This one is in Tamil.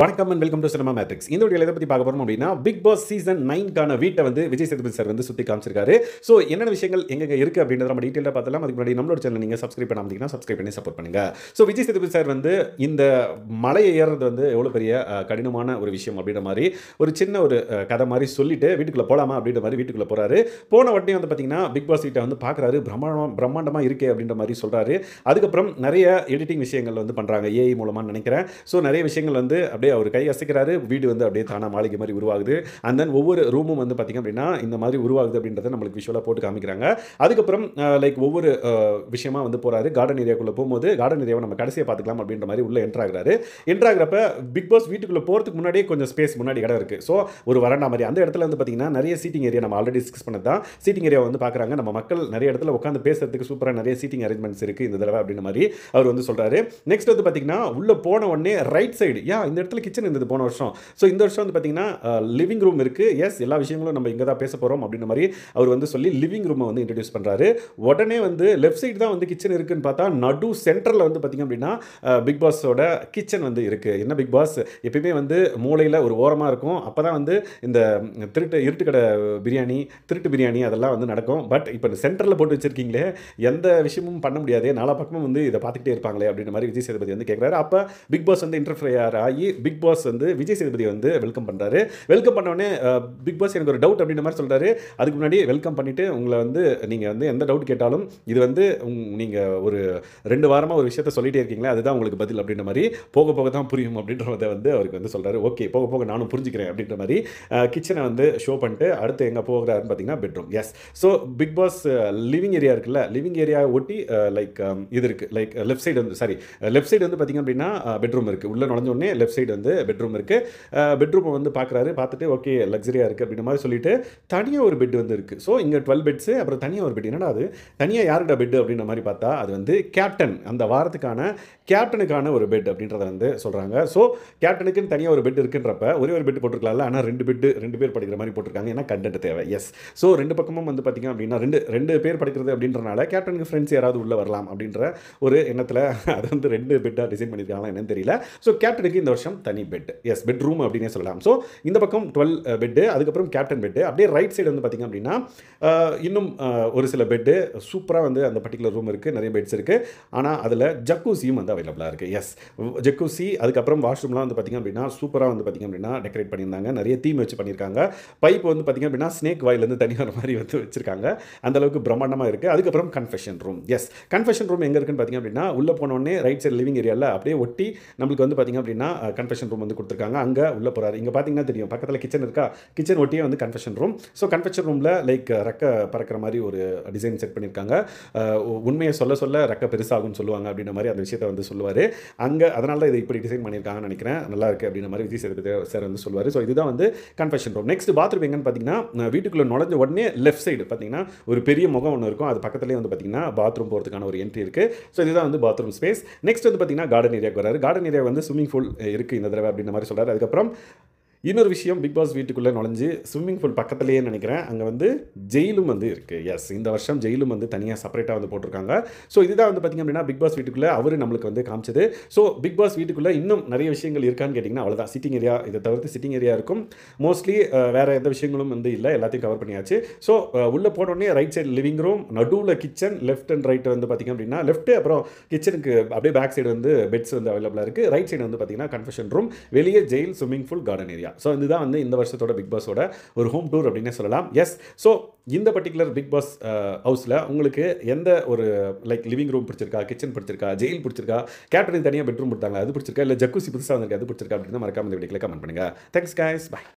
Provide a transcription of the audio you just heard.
வணக்கம் and welcome to cinema matrix. இந்த வீடியோல எதை பத்தி பார்க்க போறோம் அப்படின்னா, பிக் பாஸ் சீசன் 9க்கான வீட்டை வந்து விஜய் சேதுபதி சார் வந்து சுத்தி காமிச்சிருக்காரு. ஸோ என்னென்ன விஷயங்கள் எங்கெங்க இருக்கு அப்படின்றத நம்ம டீட்டெயிலாக பார்த்தலாம். அதுக்கு முன்னாடி நம்மளோட சேனல் நீங்க சப்ஸ்கிரைப் பண்ணாம இருந்தீங்கன்னா சப்ஸ்கிரைப் பண்ணி சப்போர்ட் பண்ணுங்க. ஸோ விஜய் சேதுபதி சார் வந்து இந்த மலையை ஏறுறது வந்து எவ்வளவு பெரிய கடினமான ஒரு விஷயம் அப்படின்ற மாதிரி ஒரு சின்ன ஒரு கதை மாதிரி சொல்லிட்டு வீட்டுக்குள்ள போலாமா அப்படின்ற மாதிரி வீட்டுக்குள்ள போறாரு. போன உடனே வந்து பார்த்தீங்கன்னா பிக் பாஸ் வீட்டை வந்து பார்க்குறாரு. பிரம்மாண்டமா இருக்கே அப்படின்ற மாதிரி சொல்றாரு. அதுக்கப்புறம் நிறைய எடிட்டிங் விஷயங்கள் வந்து பண்றாங்க ஏஐ மூலமா நினைக்கிறேன். ஸோ நிறைய விஷயங்கள் வந்து அவர் கை அசைக்கிறாரு. வீடு வந்து அப்படியே தானா மாளிகை மாதிரி உருவாகுது. அண்ட் தென் ஒவ்வொரு ரூமும் வந்து பார்த்தீங்க அப்படின்னா இந்த மாதிரி உருவாகுது அப்படின்றத நம்மளுக்கு விஷுவலாக போட்டு காமிக்கிறாங்க. அதுக்கப்புறம் லைக் ஒவ்வொரு விஷயமா வந்து போறாரு. கார்டன் ஏரியாக்குள்ள போகும்போது கார்டன் ஏரியாவை நம்ம கடைசியை பார்த்துக்கலாம் அப்படின்ற மாதிரி உள்ள என்ட்ரு ஆகுறாரு. என்ட்ரு ஆகிறப்ப பிக் பாஸ் வீட்டுக்குள்ள போகிறதுக்கு முன்னாடியே கொஞ்சம் ஸ்பேஸ் முன்னாடி இடம் இருக்கு. ஸோ ஒரு வரண்டா மாதிரி அந்த இடத்துல வந்து பார்த்தீங்கன்னா நிறைய சீட்டிங் ஏரியா நம்ம ஆல்ரெடி டிஸ்கஸ் பண்ணது தான். சீட்டிங் ஏரியா வந்து பார்க்குறாங்க. நம்ம மக்கள் நிறைய இடத்துல உட்காந்து பேசுறதுக்கு சூப்பராக நிறைய சீட்டிங் அரேஞ்ச்மெண்ட்ஸ் இருக்கு இந்த தடவை அப்படின்ற மாதிரி அவர் வந்து சொல்றாரு. நெக்ஸ்ட் வந்து பார்த்தீங்கன்னா உள்ள போன உடனே ரைட் சைடு இந்த இடத்துல கிச்சன் இருந்தது போன வருஷம். ஸோ இந்த வருஷம் வந்து பார்த்தீங்கன்னா லிவிங் ரூம் இருக்கு. எஸ், எல்லா விஷயங்களும் நம்ம இங்கே தான் பேச போகிறோம் அப்படின்ற மாதிரி அவர் வந்து சொல்லி லிவிங் ரூமை வந்து இன்ட்ரடியூஸ் பண்ணுறாரு. உடனே வந்து லெஃப்ட் சைடு தான் வந்து கிச்சன் இருக்குன்னு பார்த்தா நடு சென்டரில் வந்து பார்த்தீங்க அப்படின்னா பிக் பாஸோட கிச்சன் வந்து இருக்கு. என்ன பிக் பாஸ் எப்பயுமே வந்து மூளையில் ஒரு ஓரமாக இருக்கும். அப்போ தான் வந்து இந்த இருட்டு கடை பிரியாணி திருட்டு பிரியாணி அதெல்லாம் வந்து நடக்கும். பட் இப்போ சென்டரில் போட்டு வச்சிருக்கீங்களே, எந்த விஷயமும் பண்ண முடியாது, நாலா பக்கமும் வந்து இதை பார்த்துக்கிட்டே இருப்பாங்களே அப்படின்ற மாதிரி விஜய் சேதுபதி வந்து கேட்குறாரு. அப்போ பிக் பாஸ் வந்து இன்டர்ஃபியர் ஆகி பிக் பாஸ் வந்து விஜய் சேதுபதி வந்து வெல்கம் பண்ணுறாரு. வெல்கம் பண்ண உடனே பிக் பாஸ் எனக்கு ஒரு டவுட் அப்படின்ற மாதிரி சொல்கிறாரு. அதுக்கு முன்னாடி வெல்கம் பண்ணிவிட்டு உங்களை வந்து நீங்கள் வந்து எந்த டவுட் கேட்டாலும் இது வந்து நீங்கள் ஒரு 2 வாரமாக ஒரு விஷயத்த சொல்லிட்டே இருக்கீங்களே அதுதான் உங்களுக்கு பதில் அப்படின்ற மாதிரி போக போக தான் புரியும் அப்படின்றத வந்து அவருக்கு வந்து சொல்கிறாரு. ஓகே, போக போக நானும் புரிஞ்சுக்கிறேன் அப்படின்ற மாதிரி கிச்சனை வந்து ஷோ பண்ணிட்டு அடுத்து எங்கே போகிறாருன்னு பார்த்தீங்கன்னா bedroom. Yes, so Bigg Boss living area இருக்குல்ல, லிவிங் ஏரியா ஒட்டி லைக் இது இருக்குது. லைக் லெஃப்ட் சைடு வந்து லெஃப்ட் சைடு வந்து பார்த்தீங்க அப்படின்னா பெட்ரூம் இருக்குது. உள்ளே நுழைஞ்ச உடனே லெஃப்ட் சைடு வந்து பெட்ரூம் இருக்குது. பெட்ரூமை வந்து பார்க்குறாரு. பார்த்துட்டு ஓகே லக்ஸரியாக இருக்குது அப்படின்ற மாதிரி சொல்லிட்டு தனியாக ஒரு பெட் வந்து இருக்குது. ஸோ இங்கே 12 பெட்ஸு, அப்புறம் தனியாக ஒரு பெட். என்னடா அது தனியாக யாருட பெட் அப்படின்ற மாதிரி பார்த்தா அது வந்து கேப்டன், அந்த வாரத்துக்கான கேப்டனுக்கான ஒரு பெட் அப்படின்றத வந்து சொல்கிறாங்க. ஸோ கேப்டனுக்குன்னு தனியாக ஒரு பெட் இருக்குன்றப்ப ஒரே ஒரு பெட் போட்டிருக்கலாம்ல, ஆனால் 2 பேர் படிக்கிற மாதிரி போட்டிருக்காங்க. ஏன்னா கண்டென்ட் தேவை. எஸ், ஸோ 2 பக்கமும் வந்து பார்த்தீங்க அப்படின்னா ரெண்டு பேர் படிக்கிறது அப்படின்றனால கேப்டனுக்கு ஃப்ரெண்ட்ஸ் யாராவது உள்ளே வரலாம் அப்படின்ற ஒரு எண்ணத்தில் அது வந்து 2 பெட்டாக டிசைன் பண்ணியிருக்காங்களா என்னன்னு தெரியல. ஸோ கேப்டனுக்கு இந்த வருஷம் தனி பெட். எஸ், பெட்ரூம் அப்படின்னே சொல்லலாம். ஸோ இந்த பக்கம் 12 பெட்டு, அதுக்கப்புறம் கேப்டன் பெட்டு. அப்படியே ரைட் சைடு வந்து பார்த்தீங்க அப்படின்னா இன்னும் ஒரு சில பெட்டு சூப்பராக வந்து அந்த பர்டிகுலர் ரூம் இருக்குது. நிறைய பெட்ஸ் இருக்குது. ஆனால் அதில் ஜக்கூசியும் வந்து அவைலபிளாக இருக்குது. எஸ், ஜக்கூசி, அதுக்கப்புறம் வாஷ்ரூம்லாம் வந்து பார்த்தீங்க அப்படின்னா சூப்பராக வந்து பார்த்தீங்க அப்படின்னா டெக்கரேட் பண்ணியிருந்தாங்க. நிறைய தீம் வச்சு பண்ணியிருக்காங்க. பைப் வந்து பார்த்தீங்க அப்படின்னா ஸ்னேக் வாயிலேருந்து தனி வர மாதிரி வந்து வச்சிருக்காங்க. அந்தளவுக்கு பிரம்மாண்டமாக இருக்குது. அதுக்கப்புறம் confession room. Yes, confession room எங்கே இருக்குன்னு பார்த்தீங்க அப்படின்னா உள்ளே போனோடனே ரைட் சைடு லிவிங் ஏரியாவில் அப்படியே ஒட்டி நம்மளுக்கு வந்து பார்த்தீங்க அப்படின்னா கன்ஃபெஷன் ரூம் வந்து கொடுத்துருக்காங்க. அங்கே உள்ளே போகிறாரு. இங்கே பார்த்தீங்கன்னா தெரியும் பக்கத்தில் கிச்சன் இருக்கா, கிச்சன் ஒட்டியே வந்து கன்ஃபெஷன் ரூம். ஸோ கன்ஃபெஷன் ரூமில் லைக் ரெக்க பறக்கிற மாதிரி ஒரு டிசைன் செட் பண்ணியிருக்காங்க. உண்மையை சொல்ல ரெக்க பெருசாகும்னு சொல்லுவாங்க அப்படின்ற மாதிரி அந்த விஷயத்தை வந்து சொல்லுவார் அங்கே. அதனால தான் இதை இப்படி டிசைன் பண்ணியிருக்காங்கன்னு நினைக்கிறேன். நல்லா இருக்குது அப்படின்ற மாதிரி விஜய் சேதுபதி சார் வந்து சொல்லுவார். ஸோ இதுதான் வந்து கன்ஃபெஷன் ரூம். நெக்ஸ்ட் பாத்ரூம் எங்கன்னு பார்த்தீங்கன்னா வீட்டுக்குள்ளே நுழைஞ்ச உடனே லெஃப்ட் சைடு பார்த்தீங்கன்னா ஒரு பெரிய முகம் ஒன்று இருக்கும். அது பக்கத்துலேயே வந்து பார்த்தீங்கன்னா பாத்ரூம் போகிறதுக்கான ஒரு என்ட்ரி இருக்குது. ஸோ இதுதான் வந்து பாத்ரூம் ஸ்பேஸ். நெக்ஸ்ட் வந்து பார்த்தீங்கன்னா கார்டன் ஏரியாவுக்கு வராரு. கார்டன் ஏரியா வந்து ஸ்விம்மிங் பூல் இருக்குது இந்த தடவை அப்படின்ற மாதிரி சொல்கிறார். அதுக்கப்புறம் இன்னொரு விஷயம், பிக் பாஸ் வீட்டுக்குள்ளே நுழைஞ்சு ஸ்விம்மிங் பூல் பக்கத்துலேயே நினைக்கிறேன் அங்கே வந்து ஜெயிலும் வந்து இருக்குது. எஸ், இந்த வருஷம் ஜெயிலும் வந்து தனியாக செப்பரேட்டாக வந்து போட்டிருக்காங்க. ஸோ இதுதான் வந்து பார்த்திங்க அப்படின்னா பிக் பாஸ் வீட்டுக்குள்ளே அவர் நம்மளுக்கு வந்து காமிச்சது. ஸோ பிக் பாஸ் வீட்டுக்குள்ளே இன்னும் நிறைய விஷயங்கள் இருக்கான்னு கேட்டிங்கன்னா அவ்வளோதான். சிட்டிங் ஏரியா இதை தவிர்த்து சிட்டிங் ஏரியா இருக்கும். மோஸ்ட்லி வேறு எந்த விஷயங்களும் வந்து இல்லை, எல்லாத்தையும் கவர் பண்ணியாச்சு. ஸோ உள்ளே போனோடனே ரைட் சைடு லிவிங் ரூம், நடுவில் கிச்சன், லெஃப்ட் அண்ட் ரைட் வந்து பார்த்திங்க அப்படின்னா லெஃப்ட்டு, அப்புறம் கிச்சனுக்கு அப்படியே பேக் சைடு வந்து பெட்ஸ் வந்து அவைலபிளாக இருக்குது. ரைட் சைடு வந்து பார்த்திங்கன்னா கன்ஃபெஷன் ரூம், வெளியே jail, swimming pool, garden area. So இதுதான் வந்து இந்த வருஷத்தோட பிக் பாஸோட ஒரு ஹோம் டூர் அப்படின்னே சொல்லலாம். எஸ், ஸோ இந்த பர்டிகுலர் பிக் பாஸ் ஹவுஸில் உங்களுக்கு எந்த ஒரு லைக் லிவிங் ரூம் பிடிச்சிருக்கா, கிச்சன் பிடிச்சிருக்கா, ஜெயில் பிடிச்சிருக்கா, கேப்டனுக்கு தனியாக பெட்ரூம் கொடுத்தாங்க அது பிடிச்சிருக்கா, இல்லை ஜக்கூசி புதுசாக வந்திருக்கு அது பிடிச்சிருக்கா அப்படின்னு மறக்காம இந்த வீடியோவில் கமெண்ட் பண்ணுங்கள். Thanks guys, by.